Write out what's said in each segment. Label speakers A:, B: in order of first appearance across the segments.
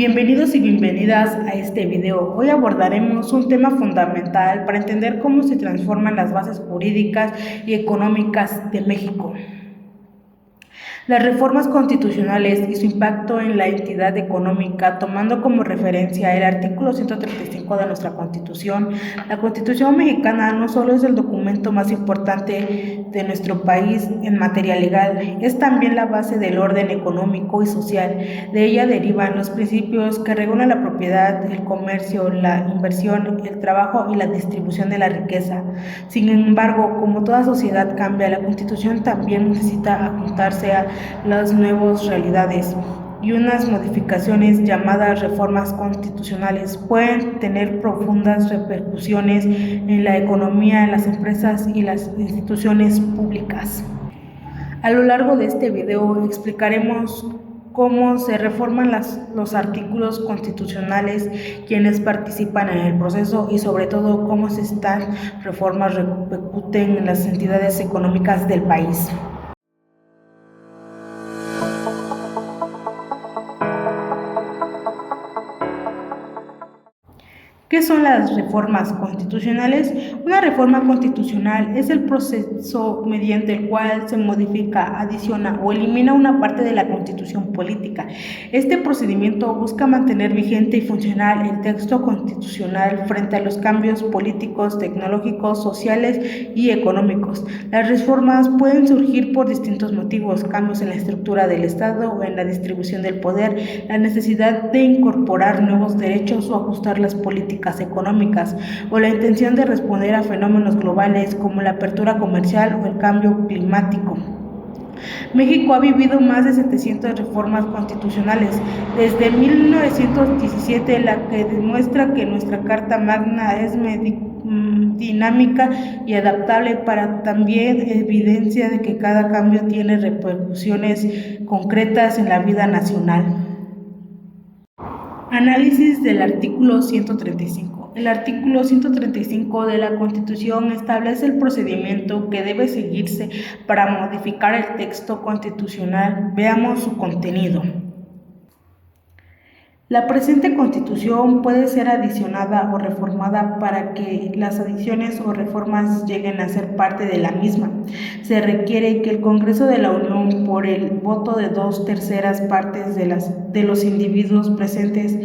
A: Bienvenidos y bienvenidas a este video. Hoy abordaremos un tema fundamental para entender cómo se transforman las bases jurídicas y económicas de México. Las reformas constitucionales y su impacto en la entidad económica, tomando como referencia el artículo 135 de nuestra Constitución. La Constitución mexicana no solo es el documento más importante de nuestro país en materia legal, es también la base del orden económico y social. De ella derivan los principios que regulan la propiedad, el comercio, la inversión, el trabajo y la distribución de la riqueza. Sin embargo, como toda sociedad cambia, la Constitución también necesita ajustarse a las nuevas realidades, y unas modificaciones llamadas reformas constitucionales pueden tener profundas repercusiones en la economía, en las empresas y las instituciones públicas. A lo largo de este video explicaremos cómo se reforman los artículos constitucionales, quienes participan en el proceso y sobre todo cómo estas reformas repercuten en las entidades económicas del país. ¿Qué son las reformas constitucionales? Una reforma constitucional es el proceso mediante el cual se modifica, adiciona o elimina una parte de la Constitución política. Este procedimiento busca mantener vigente y funcional el texto constitucional frente a los cambios políticos, tecnológicos, sociales y económicos. Las reformas pueden surgir por distintos motivos: cambios en la estructura del Estado o en la distribución del poder, la necesidad de incorporar nuevos derechos o ajustar las políticas económicas, o la intención de responder a fenómenos globales como la apertura comercial o el cambio climático. México ha vivido más de 700 reformas constitucionales desde 1917, la que demuestra que nuestra Carta Magna es dinámica y adaptable, para también evidencia de que cada cambio tiene repercusiones concretas en la vida nacional. Análisis del artículo 135. El artículo 135 de la Constitución establece el procedimiento que debe seguirse para modificar el texto constitucional. Veamos su contenido. La presente Constitución puede ser adicionada o reformada. Para que las adiciones o reformas lleguen a ser parte de la misma, se requiere que el Congreso de la Unión, por el voto de 2/3 partes de los individuos presentes,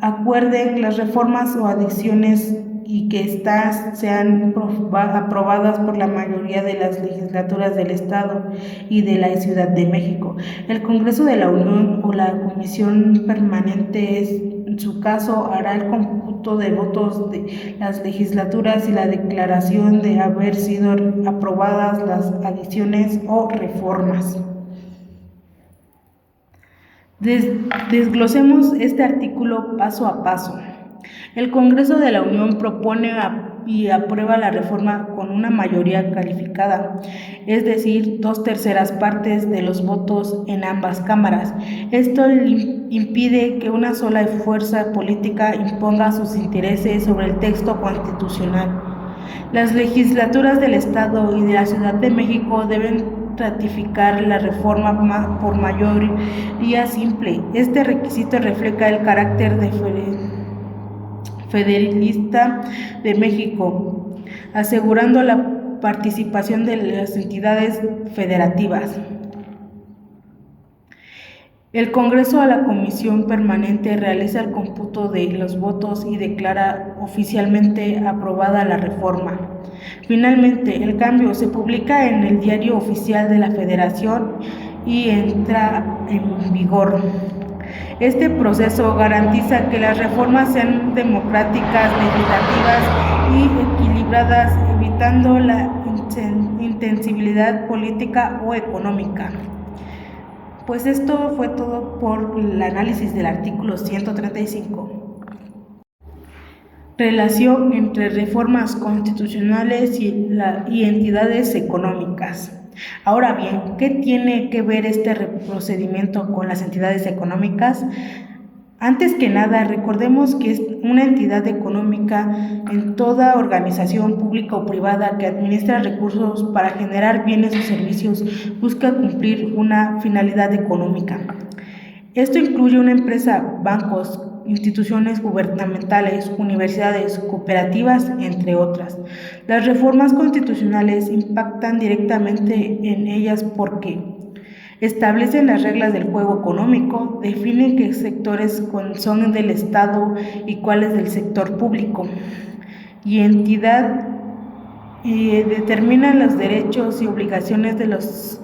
A: acuerden las reformas o adiciones y que éstas sean aprobadas por la mayoría de las legislaturas del Estado y de la Ciudad de México. El Congreso de la Unión o la Comisión Permanente, en su caso, hará el cómputo de votos de las legislaturas y la declaración de haber sido aprobadas las adiciones o reformas. Desglosemos este artículo paso a paso. El Congreso de la Unión propone y aprueba la reforma con una mayoría calificada, es decir, 2/3 partes de los votos en ambas cámaras. Esto impide que una sola fuerza política imponga sus intereses sobre el texto constitucional. Las legislaturas del Estado y de la Ciudad de México deben ratificar la reforma por mayoría simple. Este requisito refleja el carácter federalista de México, asegurando la participación de las entidades federativas. El Congreso a la Comisión Permanente realiza el cómputo de los votos y declara oficialmente aprobada la reforma. Finalmente, el cambio se publica en el Diario Oficial de la Federación y entra en vigor. Este proceso garantiza que las reformas sean democráticas, legislativas y equilibradas, evitando la insensibilidad política o económica. Pues esto fue todo por el análisis del artículo 135. Relación entre reformas constitucionales y entidades económicas. Ahora bien, ¿qué tiene que ver este procedimiento con las entidades económicas? Antes que nada, recordemos que es una entidad económica en toda organización pública o privada que administra recursos para generar bienes o servicios, busca cumplir una finalidad económica. Esto incluye una empresa, bancos, instituciones gubernamentales, universidades, cooperativas, entre otras. Las reformas constitucionales impactan directamente en ellas porque establecen las reglas del juego económico, definen qué sectores son del Estado y cuáles del sector público, y entidad determinan los derechos y obligaciones de los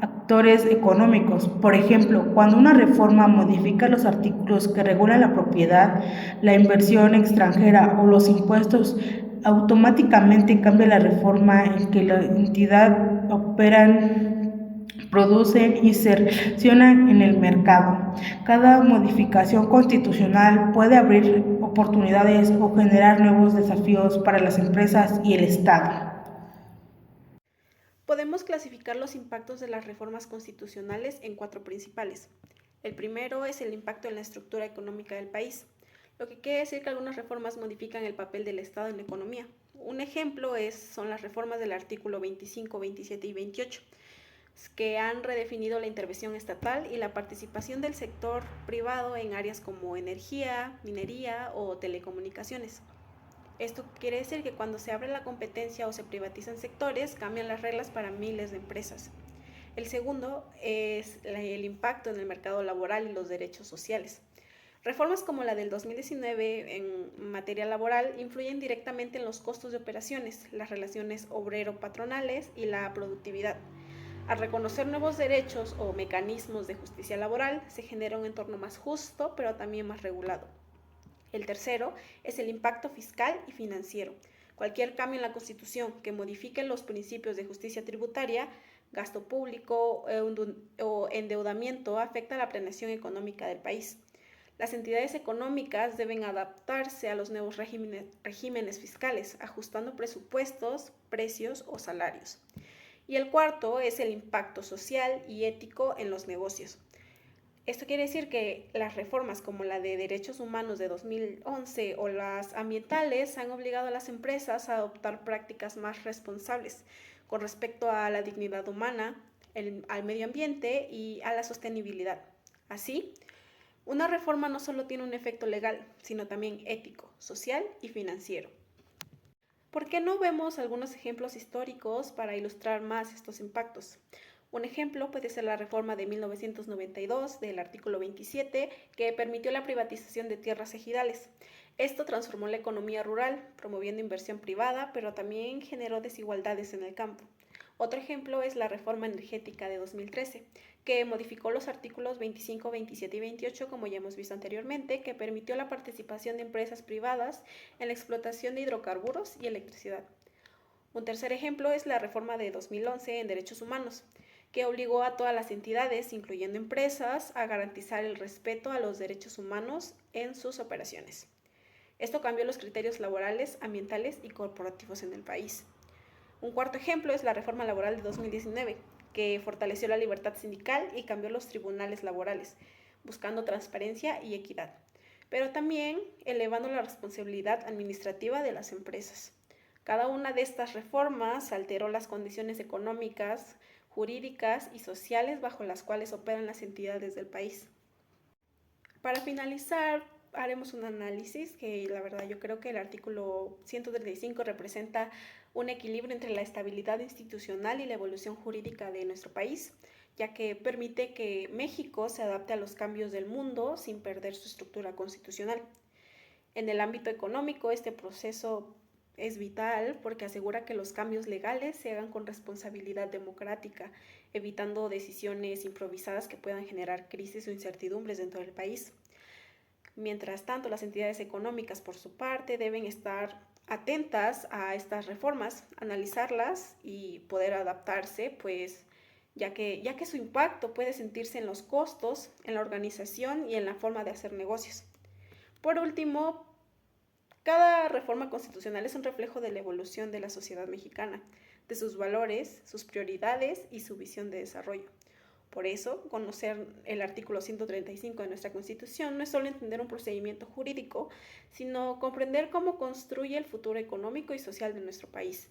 A: actores económicos. Por ejemplo, cuando una reforma modifica los artículos que regulan la propiedad, la inversión extranjera o los impuestos, automáticamente cambia la reforma en que la entidad operan, producen y se relacionan en el mercado. Cada modificación constitucional puede abrir oportunidades o generar nuevos desafíos para las empresas y el Estado.
B: Podemos clasificar los impactos de las reformas constitucionales en cuatro principales. El primero es el impacto en la estructura económica del país, lo que quiere decir que algunas reformas modifican el papel del Estado en la economía. Un ejemplo son las reformas del artículo 25, 27 y 28, que han redefinido la intervención estatal y la participación del sector privado en áreas como energía, minería o telecomunicaciones. Esto quiere decir que cuando se abre la competencia o se privatizan sectores, cambian las reglas para miles de empresas. El segundo es el impacto en el mercado laboral y los derechos sociales. Reformas como la del 2019 en materia laboral influyen directamente en los costos de operaciones, las relaciones obrero-patronales y la productividad. Al reconocer nuevos derechos o mecanismos de justicia laboral, se genera un entorno más justo, pero también más regulado. El tercero es el impacto fiscal y financiero. Cualquier cambio en la Constitución que modifique los principios de justicia tributaria, gasto público o endeudamiento afecta la planeación económica del país. Las entidades económicas deben adaptarse a los nuevos regímenes fiscales, ajustando presupuestos, precios o salarios. Y el cuarto es el impacto social y ético en los negocios. Esto quiere decir que las reformas como la de derechos humanos de 2011 o las ambientales han obligado a las empresas a adoptar prácticas más responsables con respecto a la dignidad humana, al medio ambiente y a la sostenibilidad. Así, una reforma no solo tiene un efecto legal, sino también ético, social y financiero. ¿Por qué no vemos algunos ejemplos históricos para ilustrar más estos impactos? Un ejemplo puede ser la reforma de 1992 del artículo 27 que permitió la privatización de tierras ejidales. Esto transformó la economía rural, promoviendo inversión privada, pero también generó desigualdades en el campo. Otro ejemplo es la reforma energética de 2013, que modificó los artículos 25, 27 y 28, como ya hemos visto anteriormente, que permitió la participación de empresas privadas en la explotación de hidrocarburos y electricidad. Un tercer ejemplo es la reforma de 2011 en derechos humanos, que obligó a todas las entidades, incluyendo empresas, a garantizar el respeto a los derechos humanos en sus operaciones. Esto cambió los criterios laborales, ambientales y corporativos en el país. Un cuarto ejemplo es la reforma laboral de 2019, que fortaleció la libertad sindical y cambió los tribunales laborales, buscando transparencia y equidad, pero también elevando la responsabilidad administrativa de las empresas. Cada una de estas reformas alteró las condiciones económicas, jurídicas y sociales bajo las cuales operan las entidades del país. Para finalizar, haremos un análisis que la verdad yo creo que el artículo 135 representa un equilibrio entre la estabilidad institucional y la evolución jurídica de nuestro país, ya que permite que México se adapte a los cambios del mundo sin perder su estructura constitucional. En el ámbito económico, este proceso es vital porque asegura que los cambios legales se hagan con responsabilidad democrática, evitando decisiones improvisadas que puedan generar crisis o incertidumbres dentro del país. Mientras tanto, las entidades económicas, por su parte, deben estar atentas a estas reformas, analizarlas y poder adaptarse, pues ya que su impacto puede sentirse en los costos, en la organización y en la forma de hacer negocios. Por último, cada reforma constitucional es un reflejo de la evolución de la sociedad mexicana, de sus valores, sus prioridades y su visión de desarrollo. Por eso, conocer el artículo 135 de nuestra Constitución no es solo entender un procedimiento jurídico, sino comprender cómo construye el futuro económico y social de nuestro país.